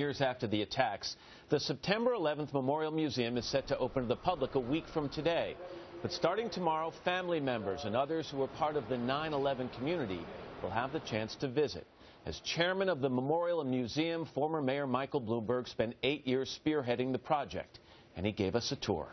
Years after the attacks, the September 11th Memorial Museum is set to open to the public a week from today. But starting tomorrow, family members and others who were part of the 9/11 community will have the chance to visit. As chairman of the Memorial Museum, former Mayor Michael Bloomberg spent 8 years spearheading the project, and he gave us a tour.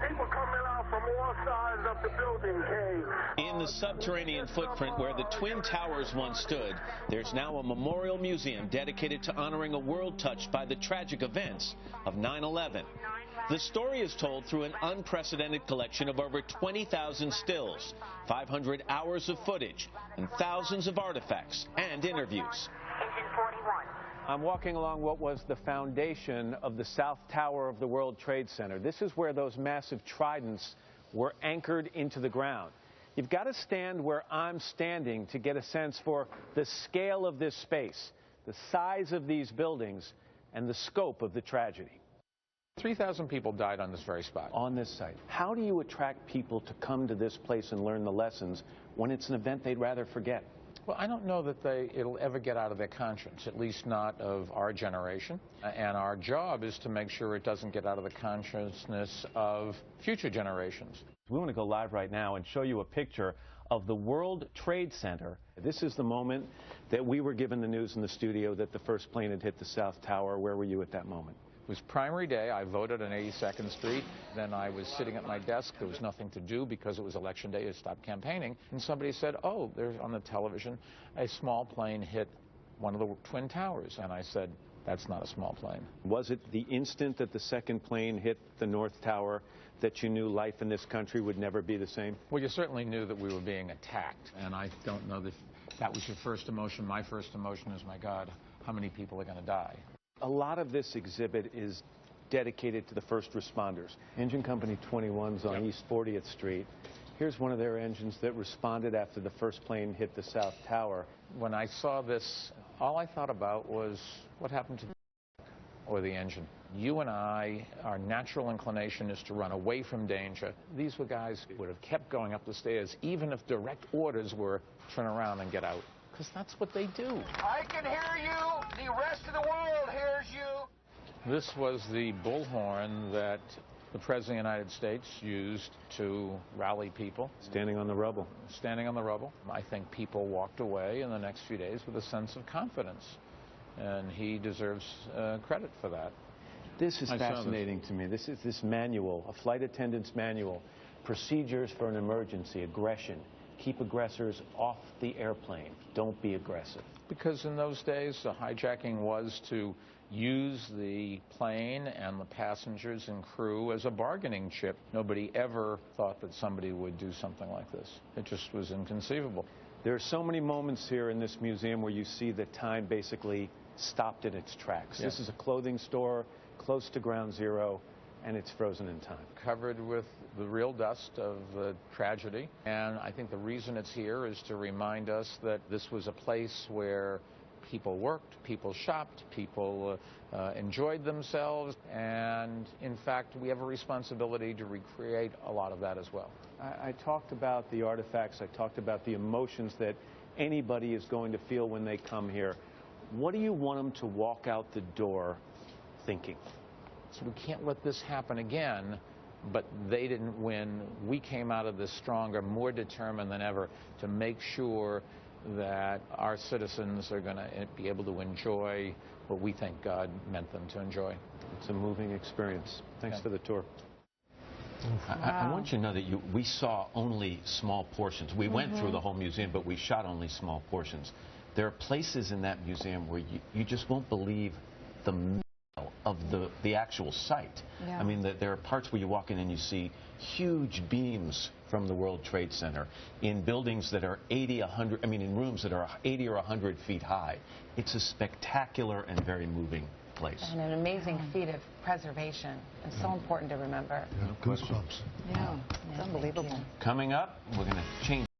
People coming out from all sides of the building cave. In the subterranean footprint where the Twin Towers once stood, there's now a memorial museum dedicated to honoring a world touched by the tragic events of 9/11. The story is told through an unprecedented collection of over 20,000 stills, 500 hours of footage, and thousands of artifacts and interviews. Engine 41. I'm walking along what was the foundation of the South Tower of the World Trade Center. This is where those massive tridents were anchored into the ground. You've got to stand where I'm standing to get a sense for the scale of this space, the size of these buildings, and the scope of the tragedy. 3,000 people died on this very spot. On this site. How do you attract people to come to this place and learn the lessons when it's an event they'd rather forget? Well, I don't know that it'll ever get out of their conscience, at least not of our generation. And our job is to make sure it doesn't get out of the consciousness of future generations. We want to go live right now and show you a picture of the World Trade Center. This is the moment that we were given the news in the studio that the first plane had hit the South Tower. Where were you at that moment? It was primary day. I voted on 82nd Street. Then I was sitting at my desk. There was nothing to do because it was election day. It stopped campaigning. And somebody said, oh, there's on the television, a small plane hit one of the Twin Towers. And I said, that's not a small plane. Was it the instant that the second plane hit the North Tower that you knew life in this country would never be the same? Well, you certainly knew that we were being attacked. And I don't know that that was your first emotion. My first emotion is, my God, how many people are going to die? A lot of this exhibit is dedicated to the first responders. Engine Company 21's on East 40th Street. Here's one of their engines that responded after the first plane hit the South Tower. When I saw this, all I thought about was what happened to the or the engine. You and I, our natural inclination is to run away from danger. These were guys who would have kept going up the stairs, even if direct orders were turn around and get out. Because that's what they do. I can hear you. The rest of the world hears you. This was the bullhorn that the President of the United States used to rally people. Standing on the rubble. Standing on the rubble. I think people walked away in the next few days with a sense of confidence. And he deserves credit for that. This is fascinating to me. This is this manual, a flight attendant's manual. Procedures for an emergency, aggression. Keep aggressors off the airplane. Don't be aggressive. Because in those days, the hijacking was to use the plane and the passengers and crew as a bargaining chip. Nobody ever thought that somebody would do something like this. It just was inconceivable. There are so many moments here in this museum where you see that time basically stopped in its tracks. Yes. This is a clothing store close to Ground Zero, and it's frozen in time. Covered with the real dust of the tragedy. And I think the reason it's here is to remind us that this was a place where people worked, people shopped, people enjoyed themselves. And in fact, we have a responsibility to recreate a lot of that as well. I talked about the artifacts. I talked about the emotions that anybody is going to feel when they come here. What do you want them to walk out the door thinking? So we can't let this happen again, but they didn't win. We came out of this stronger, more determined than ever to make sure that our citizens are going to be able to enjoy what we think God meant them to enjoy. It's a moving experience. Thanks for the tour. Wow. I want you to know that we saw only small portions. We went through the whole museum, but we shot only small portions. There are places in that museum where you just won't believe the of the actual site. Yeah. I mean, there are parts where you walk in and you see huge beams from the World Trade Center in buildings that are 80, 100, I mean, in rooms that are 80 or 100 feet high. It's a spectacular and very moving place. And an amazing feat of preservation. It's so important to remember. Yeah, goosebumps. Yeah, it's unbelievable. Coming up, we're going to change